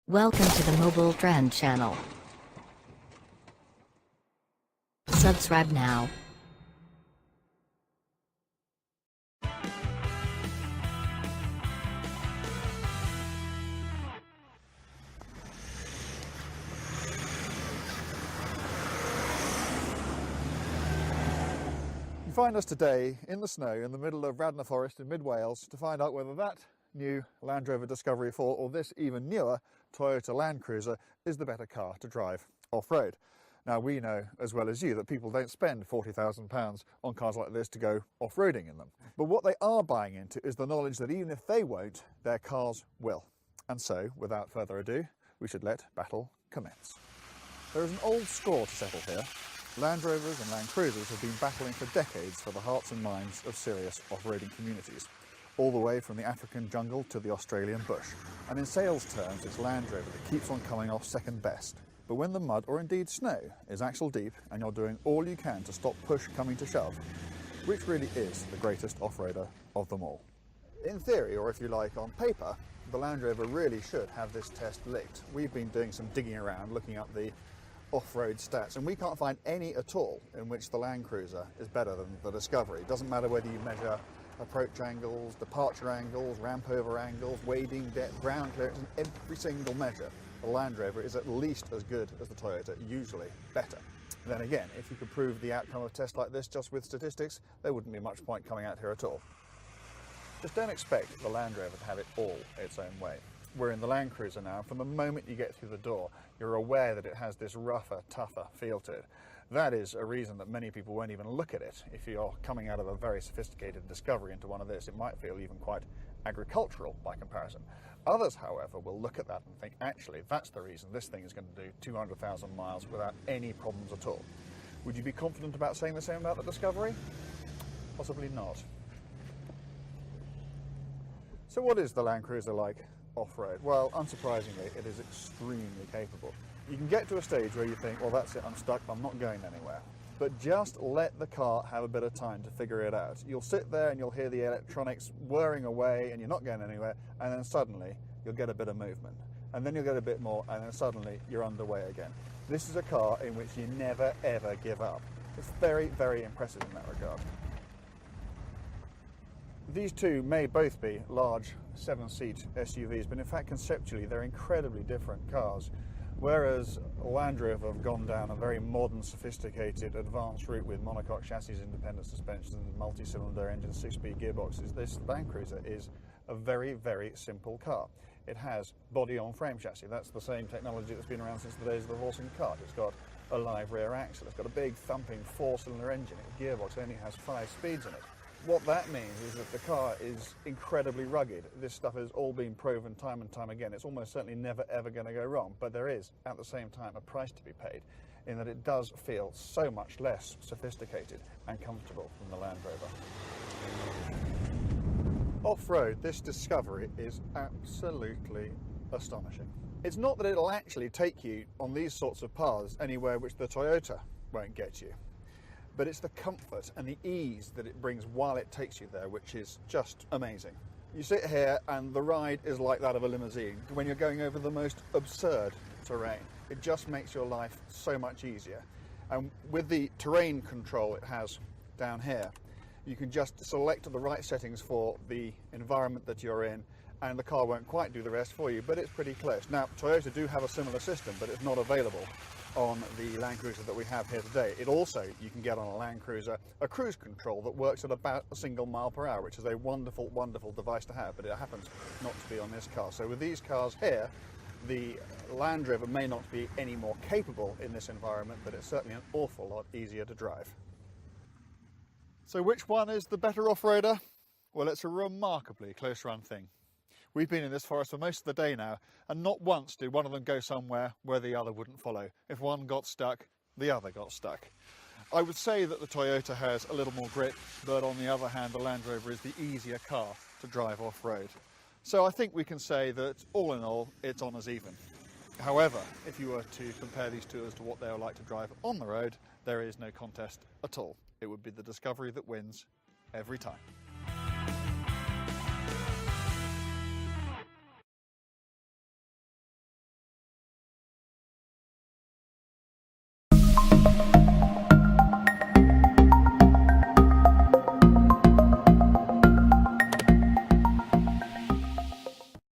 Welcome to the Mobil Trend channel. Subscribe now. You find us today in the snow in the middle of Radnor Forest in mid-Wales to find out whether that new Land Rover Discovery 4 or this even newer Toyota Land Cruiser is the better car to drive off-road. Now we know as well as you that people don't spend £40,000 on cars like this to go off-roading in them. But what they are buying into is the knowledge that even if they won't, their cars will. And so, without further ado, we should let battle commence. There is an old score to settle here. Land Rovers and Land Cruisers have been battling for decades for the hearts and minds of serious off-roading communities, all the way from the African jungle to the Australian bush. And in sales terms, it's Land Rover that keeps on coming off second best. But when the mud, or indeed snow, is axle deep and you're doing all you can to stop push coming to shove, which really is the greatest off-roader of them all? In theory, or if you like on paper, the Land Rover really should have this test licked. We've been doing some digging around, looking up the off-road stats, and we can't find any at all in which the Land Cruiser is better than the Discovery. It doesn't matter whether you measure approach angles, departure angles, ramp over angles, wading depth, ground clearance, in every single measure, the Land Rover is at least as good as the Toyota, usually better. Then again, if you could prove the outcome of a test like this just with statistics, there wouldn't be much point coming out here at all. Just don't expect the Land Rover to have it all its own way. We're in the Land Cruiser now. From the moment you get through the door, you're aware that it has this rougher, tougher feel to it. That is a reason that many people won't even look at it. If you're coming out of a very sophisticated Discovery into one of this, it might feel even quite agricultural by comparison. Others, however, will look at that and think, actually, that's the reason this thing is going to do 200,000 miles without any problems at all. Would you be confident about saying the same about the Discovery? Possibly not. So what is the Land Cruiser like off-road? Well, unsurprisingly, it is extremely capable. You can get to a stage where you think, well, that's it, I'm stuck, I'm not going anywhere. But just let the car have a bit of time to figure it out. You'll sit there and you'll hear the electronics whirring away and you're not going anywhere, and then suddenly you'll get a bit of movement. And then you'll get a bit more, and then suddenly you're underway again. This is a car in which you never ever give up. It's very, very impressive in that regard. These two may both be large 7-seat SUVs, but in fact conceptually they're incredibly different cars. Whereas Land Rover have gone down a very modern, sophisticated, advanced route with monocoque chassis, independent suspensions, multi-cylinder engines, 6-speed gearboxes, this Land Cruiser is a very, very simple car. It has body-on-frame chassis. That's the same technology that's been around since the days of the horse and cart. It's got a live rear axle. It's got a big thumping 4-cylinder engine. Its gearbox only has 5 speeds in it. What that means is that the car is incredibly rugged. This stuff has all been proven time and time again. It's almost certainly never ever going to go wrong, but there is at the same time a price to be paid in that it does feel so much less sophisticated and comfortable than the Land Rover. Off-road, this Discovery is absolutely astonishing. It's not that it'll actually take you on these sorts of paths anywhere which the Toyota won't get you, but it's the comfort and the ease that it brings while it takes you there, which is just amazing. You sit here and the ride is like that of a limousine when you're going over the most absurd terrain. It just makes your life so much easier. And with the terrain control it has down here, you can just select the right settings for the environment that you're in, and the car won't quite do the rest for you, but it's pretty close. Now, Toyota do have a similar system, but it's not available on the Land Cruiser that we have here today. It also, you can get on a Land Cruiser, a cruise control that works at about a single mile per hour, which is a wonderful, wonderful device to have, but it happens not to be on this car. So with these cars here, the Land Rover may not be any more capable in this environment, but it's certainly an awful lot easier to drive. So which one is the better off-roader? Well, it's a remarkably close run thing. We've been in this forest for most of the day now, and not once did one of them go somewhere where the other wouldn't follow. If one got stuck, the other got stuck. I would say that the Toyota has a little more grit, but on the other hand, the Land Rover is the easier car to drive off-road. So I think we can say that, all in all, it's on as even. However, if you were to compare these two as to what they are like to drive on the road, there is no contest at all. It would be the Discovery that wins every time.